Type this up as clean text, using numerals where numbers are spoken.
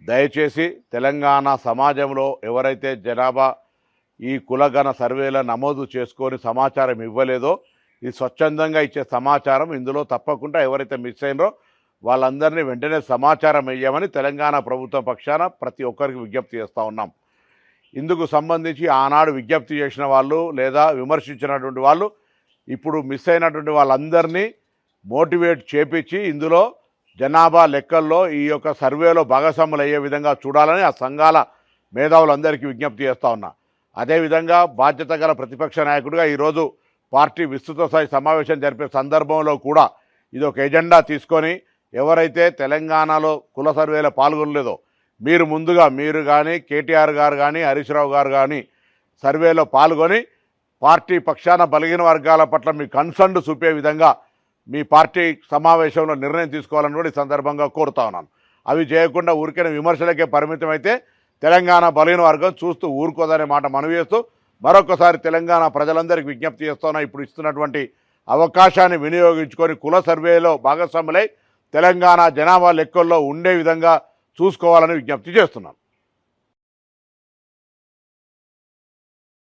దయచేసి తెలంగాణ సమాజంలో ఎవరైతే జనాభా ఈ కులగణ సర్వేల నమోదు చేసుకొని సమాచారం ఇవ్వలేదో ఇది స్వచ్ఛందంగా ఇచ్చే సమాచారం, ఇందులో తప్పకుండా ఎవరైతే మిస్ అయినరో వాళ్ళందరినీ వెంటనే సమాచారం ఇవ్వమని తెలంగాణ ప్రభుత్వం పక్షాన ప్రతి ఒక్కరికి విజ్ఞప్తి చేస్తూ ఉన్నాం. ఇందుకు సంబంధించి ఆనాడు విజ్ఞప్తి చేసిన వాళ్ళు లేదా విమర్శించినటువంటి వాళ్ళు ఇప్పుడు మిస్ అయినటువంటి వాళ్ళందరినీ మోటివేట్ చేపించి ఇందులో జనాభా లెక్కల్లో ఈ యొక్క సర్వేలో భాగస్వాములు అయ్యే విధంగా చూడాలని ఆ సంఘాల మేధావులందరికీ విజ్ఞప్తి చేస్తూ ఉన్నా. అదేవిధంగా బాధ్యత గల ప్రతిపక్ష నాయకుడిగా ఈరోజు పార్టీ విస్తృత స్థాయి సమావేశం జరిపే సందర్భంలో కూడా ఇది ఒక ఎజెండా తీసుకొని ఎవరైతే తెలంగాణలో కుల సర్వేలో పాల్గొనలేదో మీరు కానీ కేటీఆర్ గారు కానీ హరీష్ రావు గారు కానీ సర్వేలో పాల్గొని పార్టీ పక్షాన బలహీన వర్గాల పట్ల మీ కన్సర్న్ చూపే విధంగా మీ పార్టీ సమావేశంలో నిర్ణయం తీసుకోవాలని కూడా ఈ సందర్భంగా కోరుతా ఉన్నాను. అవి చేయకుండా ఊరికైనా విమర్శలకే పరిమితమైతే తెలంగాణ బలహీన వర్గం చూస్తూ ఊరుకోదనే మాట మనవి చేస్తూ మరొకసారి తెలంగాణ ప్రజలందరికీ విజ్ఞప్తి చేస్తున్నా, ఇప్పుడు ఇస్తున్నటువంటి అవకాశాన్ని వినియోగించుకొని కుల సర్వేలో భాగస్వాములై తెలంగాణ జనాభా లెక్కల్లో ఉండే విధంగా చూసుకోవాలని విజ్ఞప్తి చేస్తున్నాను.